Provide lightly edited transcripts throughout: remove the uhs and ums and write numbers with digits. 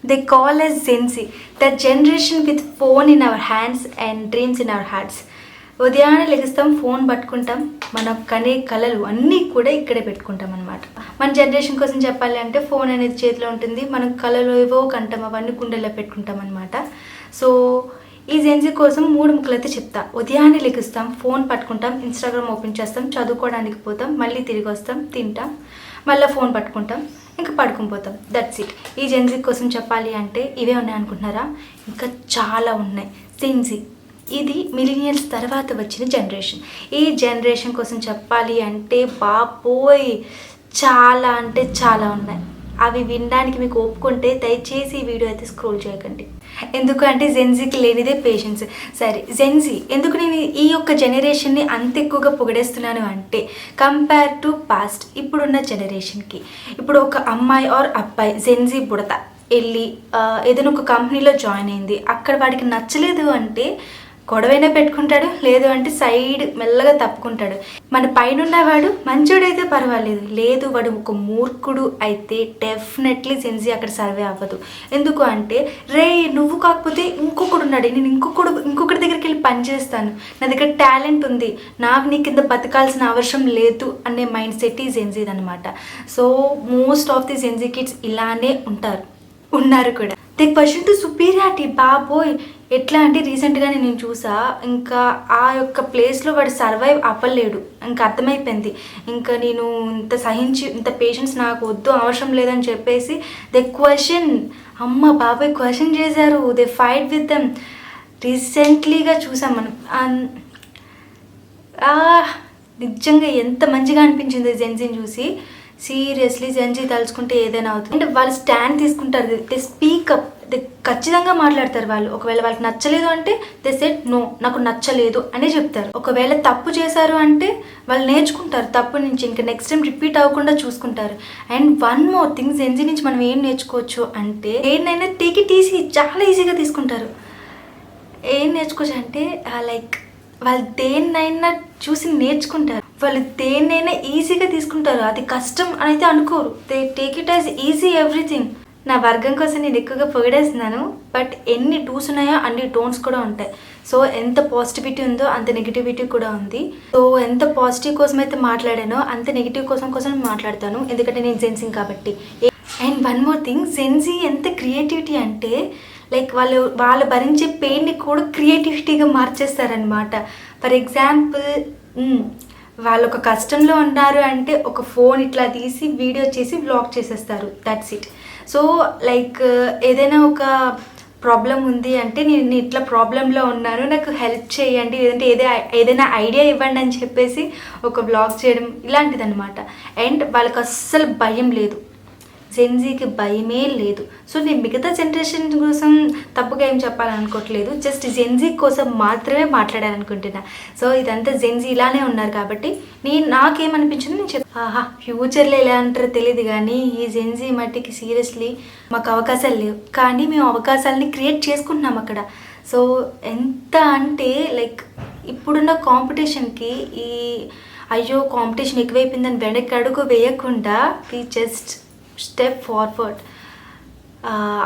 They call us Gen Z, the generation with phone in our hands and dreams in our hearts. ఉదయాన్నే లెగుస్తాం, phone పట్టుకుంటాం, మన కనే కళలు అన్నీ కూడా ఇక్కడే పెట్టుకుంటాం అనమాట. మన జనరేషన్ కోసం చెప్పాలి అంటే ఫోన్ అనేది చేతిలో ఉంటుంది, మనం కళలు ఏవో కంటాం, అవన్నీ కుండల్లో పెట్టుకుంటాం అనమాట. సో ఈ జెన్జీ కోసం 3 ముక్కలైతే చెప్తా. ఉదయాన్నే లెగుస్తాం, ఫోన్ పట్టుకుంటాం, ఇన్స్టాగ్రామ్ ఓపెన్ చేస్తాం, చదువుకోవడానికి పోతాం, మళ్ళీ తిరిగి వస్తాం, తింటాం, మళ్ళీ ఫోన్ పట్టుకుంటాం, ఇంకా పడుకుని పోతాం. That's it. ఈ జెన్జీ కోసం చెప్పాలి అంటే ఇవే ఉన్నాయి అనుకుంటున్నారా? ఇంకా చాలా ఉన్నాయి. జెన్జీ ఇది మిలీనియల్స్ తర్వాత వచ్చిన జనరేషన్. ఈ జనరేషన్ కోసం చెప్పాలి అంటే బాబోయ్ చాలా అంటే చాలా ఉన్నాయి. అవి వినడానికి మీకు ఒప్పుకుంటే దయచేసి ఈ వీడియో అయితే స్క్రోల్ చేయకండి. ఎందుకంటే జెన్జీకి లేనిదే పేషెన్స్. సరే, జెన్జీ ఎందుకు నేను ఈ యొక్క జనరేషన్ని అంత ఎక్కువగా పొగిడేస్తున్నాను అంటే కంపేర్ టు పాస్ట్ ఇప్పుడున్న జనరేషన్కి. ఇప్పుడు ఒక అమ్మాయి ఆర్ అబ్బాయి జెన్జీ బుడత వెళ్ళి ఏదైనా ఒక కంపెనీలో జాయిన్ అయింది, అక్కడ వాడికి నచ్చలేదు అంటే గొడవైనా పెట్టుకుంటాడు, లేదు అంటే సైడ్ మెల్లగా తప్పుకుంటాడు. మన పైన ఉన్నవాడు మంచోడైతే పర్వాలేదు, లేదు వాడు ఒక మూర్ఖుడు అయితే డెఫినెట్లీ జెన్జీ అక్కడ సర్వే అవ్వదు. ఎందుకు అంటే రే నువ్వు కాకపోతే ఇంకొకడు ఉన్నాడు, నేను ఇంకొకటి దగ్గరికి వెళ్ళి పనిచేస్తాను, నా దగ్గర టాలెంట్ ఉంది, నాకు నీ కింద బతకాల్సిన అవసరం లేదు అనే మైండ్ సెట్ ఈ జెన్జీది అనమాట. So most of the Gen Z kids ఇలానే ఉన్నారు కూడా. They question to superiority. బాబోయ్ ఎట్లా అంటే రీసెంట్గానే నేను చూసా, ఇంకా ఆ యొక్క ప్లేస్లో వాడు సర్వైవ్ అవ్వలేడు, ఇంకా అర్థమైపోయింది, ఇంకా నేను ఇంత పేషెన్స్ నాకు వద్దు, అవసరం లేదని చెప్పేసి దే క్వశ్చన్, అమ్మ బాబాయ్ క్వశ్చన్ చేశారు, దే ఫైట్ విత్ దెమ్. రీసెంట్లీగా చూసాం మనం. నిజంగా ఎంత మంచిగా అనిపించింది జెన్జీని చూసి. సీరియస్లీ జెన్జీ తలుచుకుంటే ఏదైనా అవుతుంది. అంటే వాళ్ళు స్టాండ్ తీసుకుంటారు, దే స్పీకప్, దే ఖచ్చితంగా మాట్లాడతారు. వాళ్ళు ఒకవేళ వాళ్ళకి నచ్చలేదు అంటే దే సెడ్ నో, నాకు నచ్చలేదు అనే చెప్తారు. ఒకవేళ తప్పు చేశారు అంటే వాళ్ళు నేర్చుకుంటారు తప్పు నుంచి, ఇంకా నెక్స్ట్ టైం రిపీట్ అవ్వకుండా చూసుకుంటారు. And one more thing, Gen Z నుంచి మనం ఏం నేర్చుకోవచ్చు అంటే ఏదైనా టేక్ ఇట్ ఈజీ, చాలా ఈజీగా తీసుకుంటారు. ఏం నేర్చుకోవచ్చు అంటే లైక్ వాళ్ళు దేన్నైనా చూసి నేర్చుకుంటారు, వాళ్ళు దేన్నైనా ఈజీగా తీసుకుంటారు, అది కష్టం అని అయితే అనుకోరు. They take it as easy everything. నా వర్గం కోసం నేను ఎక్కువగా పొగిడేస్తున్నాను, బట్ ఎన్ని డూస్ ఉన్నాయో అన్ని టోన్స్ కూడా ఉంటాయి. సో ఎంత పాజిటివిటీ ఉందో అంత నెగిటివిటీ కూడా ఉంది. సో ఎంత పాజిటివ్ కోసం అయితే మాట్లాడానో అంత నెగిటివ్ కోసం మాట్లాడతాను, ఎందుకంటే నేను జెన్జీ కాబట్టి. And one more thing, Gen Z ఎంత క్రియేటివిటీ అంటే లైక్ వాళ్ళు భరించే పెయిన్ని కూడా క్రియేటివిటీగా మార్చేస్తారనమాట. ఫర్ ఎగ్జాంపుల్, వాళ్ళు ఒక కష్టంలో ఉన్నారు అంటే ఒక ఫోన్ ఇట్లా తీసి వీడియో చేసి బ్లాగ్ చేసేస్తారు. That's it. సో లైక్ ఏదైనా ఒక ప్రాబ్లం ఉంది అంటే నేను ఇట్లా ప్రాబ్లంలో ఉన్నాను, నాకు హెల్ప్ చేయండి, లేదంటే ఏదైనా ఐడియా ఇవ్వండి అని చెప్పేసి ఒక బ్లాగ్ చేయడం ఇలాంటిదన్నమాట. అండ్ వాళ్ళకి అస్సలు భయం లేదు, జెన్జీకి భయమే లేదు. సో నేను మిగతా జనరేషన్ కోసం తప్పుగా ఏం చెప్పాలనుకోవట్లేదు, జస్ట్ జెన్జీ కోసం మాత్రమే మాట్లాడాలనుకుంటున్నా. సో ఇదంతా జెన్జీ ఇలానే ఉన్నారు కాబట్టి నాకేమనిపించింది నేను ఫ్యూచర్లో ఎలా అంటారో తెలియదు, కానీ ఈ జెన్జీ మట్టికి సీరియస్లీ మాకు అవకాశాలు లేవు, కానీ మేము అవకాశాలని క్రియేట్ చేసుకుంటున్నాం అక్కడ. సో ఎంత అంటే లైక్ ఇప్పుడున్న కాంపిటీషన్కి అయ్యో కాంపిటీషన్ ఎక్కువైపోయిందని వెనక్కి అడుగు వేయకుండా వి జస్ట్ స్టెప్ ఫార్వర్డ్.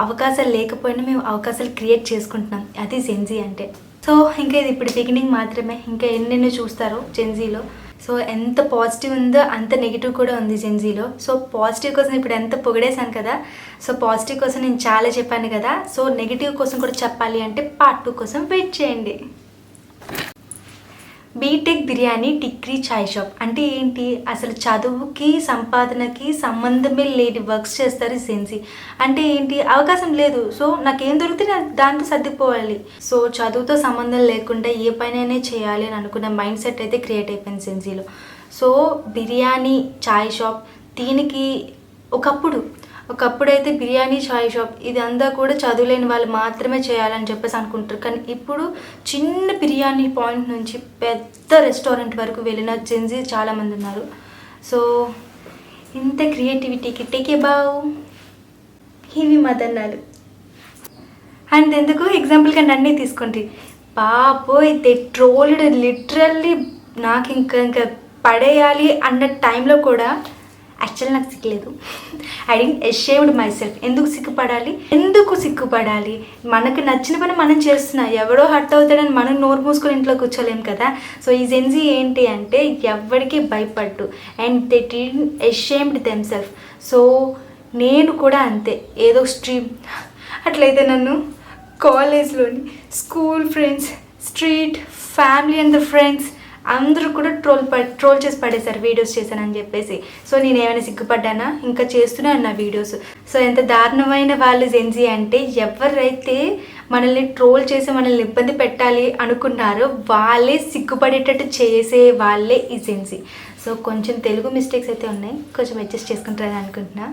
అవకాశాలు లేకపోయినా మేము అవకాశాలు క్రియేట్ చేసుకుంటున్నాం, అది జెన్జీ అంటే. సో ఇంకా ఇది ఇప్పుడు బిగినింగ్ మాత్రమే, ఇంకా ఎన్నెన్నో చూస్తారో జెన్జీలో. సో ఎంత పాజిటివ్ ఉందో అంత నెగిటివ్ కూడా ఉంది జెన్జీలో. సో పాజిటివ్ కోసం ఇప్పుడు ఎంత పొగిడేశాను కదా, సో పాజిటివ్ కోసం నేను చాలా చెప్పాను కదా, సో నెగిటివ్ కోసం కూడా చెప్పాలి అంటే పార్ట్ 2 కోసం వెయిట్ చేయండి. బీటెక్ బిర్యానీ డిగ్రీ చాయ్ షాప్ అంటే ఏంటి? అసలు చదువుకి సంపాదనకి సంబంధమే లేని వర్క్స్ చేస్తారు జెన్జీ. అంటే ఏంటి? అవకాశం లేదు, సో నాకేం దొరికితే దాంతో సర్దుకుపోవాలి. సో చదువుతో సంబంధం లేకుండా ఏ పనైనా చేయాలి అని అనుకున్న మైండ్ సెట్ అయితే క్రియేట్ అయిపోయింది జెన్జీలో. సో బిర్యానీ చాయ్ షాప్, దీనికి ఒకప్పుడైతే బిర్యానీ చాయ్ షాప్ ఇదంతా కూడా చదువులేని వాళ్ళు మాత్రమే చేయాలని చెప్పేసి అనుకుంటారు. కానీ ఇప్పుడు చిన్న బిర్యానీ పాయింట్ నుంచి పెద్ద రెస్టారెంట్ వరకు వెళ్ళిన జెన్జీ చాలామంది ఉన్నారు. సో ఇంత క్రియేటివిటీకి టేకే బావ్ ఇవి మదన్నాలు. అండ్ ఎందుకు ఎగ్జాంపుల్గా నన్నే తీసుకోండి, బాబోయ్ దే ట్రోల్డ్ లిటరల్లీ. నాకు ఇంకా పడేయాలి అన్న టైంలో కూడా యాక్చువల్లీ నాకు సిగ్గులేదు. I don't ashamed my self. ఎందుకు సిగ్గుపడాలి? మనకు నచ్చిన పని మనం చేస్తున్నా, ఎవడో హర్ట్ అవుతాడని మనం నోరు మూసుకొని ఇంట్లో కూర్చోలేం కదా. సో ఈ జెన్జీ ఏంటి అంటే ఎవరికి భయపడ్డు and they didn't ashamed them self. So నేను కూడా అంతే, ఏదో స్ట్రీమ్ అట్లయితే నన్ను కాలేజ్లోని school friends, street family and the friends అందరూ కూడా ట్రోల్ చేసి పడేశారు వీడియోస్ చేశానని చెప్పేసి. సో నేను ఏమైనా సిగ్గుపడ్డానా? ఇంకా చేస్తూనే ఉన్నా వీడియోస్. సో ఎంత దారుణమైన వాళ్ళు జెన్జీ అంటే ఎవరైతే మనల్ని ట్రోల్ చేసి మనల్ని ఇబ్బంది పెట్టాలి అనుకున్నారో వాళ్ళే సిగ్గుపడేటట్టు చేసే వాళ్ళే ఈ జెన్జీ. సో కొంచెం తెలుగు మిస్టేక్స్ అయితే ఉన్నాయి, కొంచెం అడ్జస్ట్ చేసుకుంటారని అనుకుంటున్నా.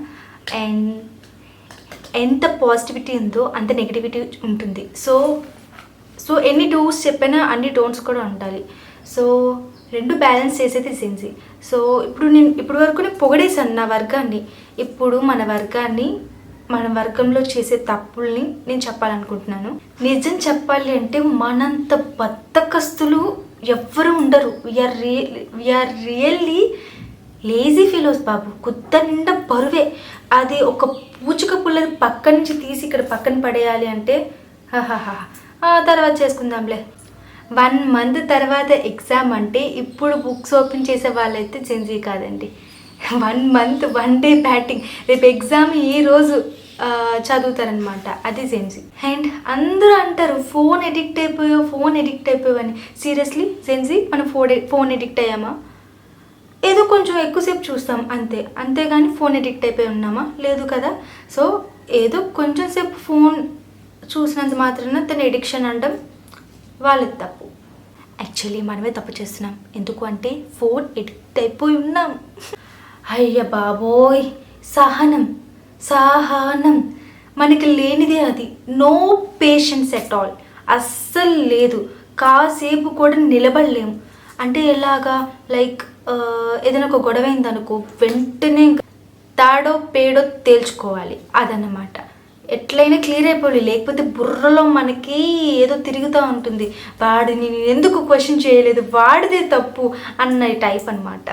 అండ్ ఎంత పాజిటివిటీ ఉందో అంత నెగిటివిటీ ఉంటుంది. సో ఎన్ని డూస్ చెప్పినా అన్ని డోంట్స్ కూడా ఉండాలి. సో రెండు బ్యాలెన్స్ చేసేది జెన్జీ. సో ఇప్పుడు వరకు నేను పొగడేసాను నా వర్గాన్ని. ఇప్పుడు మన వర్గంలో చేసే తప్పుల్ని నేను చెప్పాలనుకుంటున్నాను. నిజం చెప్పాలి అంటే మనంత బద్ధకస్తులు ఎవ్వరూ ఉండరు. వీఆర్ రియల్లీ లేజీ ఫీలోస్ బాబు. గుద్ద నిండా బరువే. అది ఒక పూచిక పుల్లది పక్క నుంచి తీసి ఇక్కడ పక్కన పడేయాలి అంటే తర్వాత చేసుకుందాంలే. 1 month తర్వాత ఎగ్జామ్ అంటే ఇప్పుడు బుక్స్ ఓపెన్ చేసే వాళ్ళైతే జెన్జీ కాదండి. 1 month 1 day బ్యాటింగ్, రేపు ఎగ్జామ్ ఈ రోజు చదువుతారనమాట, అది జెన్జీ. అండ్ అందరూ అంటారు ఫోన్ ఎడిక్ట్ అయిపోయావు అని. సీరియస్లీ జెన్జీ మనం ఫోన్ ఎడిక్ట్ అయ్యామా? ఏదో కొంచెం ఎక్కువసేపు చూస్తాం అంతేగాని ఫోన్ ఎడిక్ట్ అయిపోయి ఉన్నామా? లేదు కదా. సో ఏదో కొంచెం సేపు ఫోన్ చూసినంత మాత్రాన తన ఎడిక్షన్ అనడం వాళ్ళది తప్పు. యాక్చువల్లీ మనమే తప్పు చేస్తున్నాం. ఎందుకు అంటే ఫోన్ ఎడిక్ట్ అయిపోయి ఉన్నాం. అయ్య బాబోయ్, సహనం మనకి లేనిదే అది. నో పేషెన్స్ ఎట్ ఆల్, అస్సలు లేదు. కాసేపు కూడా నిలబడలేము. అంటే ఎలాగా, లైక్ ఏదైనా ఒక గొడవ అయిందనుకో వెంటనే తాడో పేడో తేల్చుకోవాలి, అదన్నమాట. ఎట్లయినా క్లియర్ అయిపోవాలి, లేకపోతే బుర్రలో మనకి ఏదో తిరుగుతూ ఉంటుంది. వాడిని ఎందుకు క్వశ్చన్ చేయలేదు, వాడిదే తప్పు అన్న టైప్ అనమాట.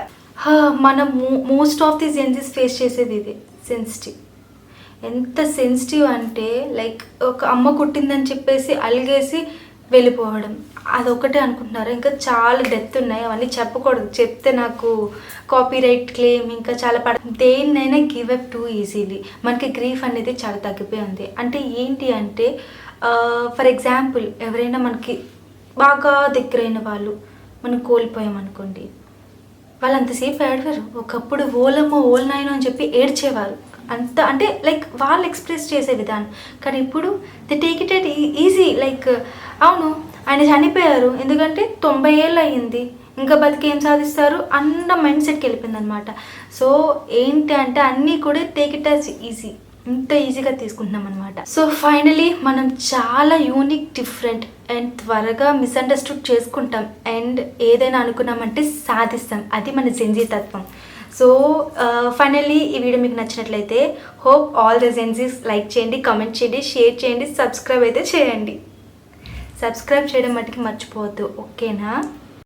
మనం most of the Gen Zs face చేసేది ఇది, సెన్సిటివ్. ఎంత సెన్సిటివ్ అంటే లైక్ ఒక అమ్మ కుట్టిందని చెప్పేసి అలిగేసి వెళ్ళిపోవడం, అదొకటే అనుకుంటున్నారు. ఇంకా చాలా డెత్ ఉన్నాయి, అవన్నీ చెప్పకూడదు. చెప్తే నాకు కాపీరైట్ క్లెయిమ్ ఇంకా చాలా దేన్నైనా గివ్ అప్ టూ ఈజీలీ. మనకి గ్రీఫ్ అనేది చాలా తగ్గిపోయి ఉంది. అంటే ఏంటి అంటే ఫర్ ఎగ్జాంపుల్ ఎవరైనా మనకి బాగా దగ్గరైన వాళ్ళు మనం కోల్పోయామనుకోండి, వాళ్ళు అంతసేపు ఏడవారు. ఒకప్పుడు ఓలమ్మో ఓల్ నాయనో అని చెప్పి ఏడ్చేవారు. అంత అంటే లైక్ వాళ్ళు ఎక్స్ప్రెస్ చేసే విధానం. కానీ ఇప్పుడు the take it at easy. Like అవును ఆయన చనిపోయారు, ఎందుకంటే 90 ఏళ్ళు అయ్యింది, ఇంకా బతికి ఏం సాధిస్తారు అన్న మైండ్ సెట్కి వెళ్ళిపోయింది అనమాట. సో ఏంటి అంటే అన్నీ కూడా టేక్ ఇట్ యాజ్ ఈజీ, ఇంత ఈజీగా తీసుకుంటున్నాం అనమాట. సో ఫైనలీ మనం చాలా యూనిక్, డిఫరెంట్ అండ్ త్వరగా మిస్అండర్స్టూడ్ చేసుకుంటాం. అండ్ ఏదైనా అనుకున్నామంటే సాధిస్తాం, అది మన జెన్జీ తత్వం. సో ఫైనల్లీ ఈ వీడియో మీకు నచ్చినట్లయితే hope all the Gen Zs like చేయండి, కామెంట్ చేయండి, షేర్ చేయండి, సబ్స్క్రైబ్ అయితే చేయండి. సబ్స్క్రైబ్ చేయడం మట్టుకి మర్చిపోవద్దు, ఓకేనా?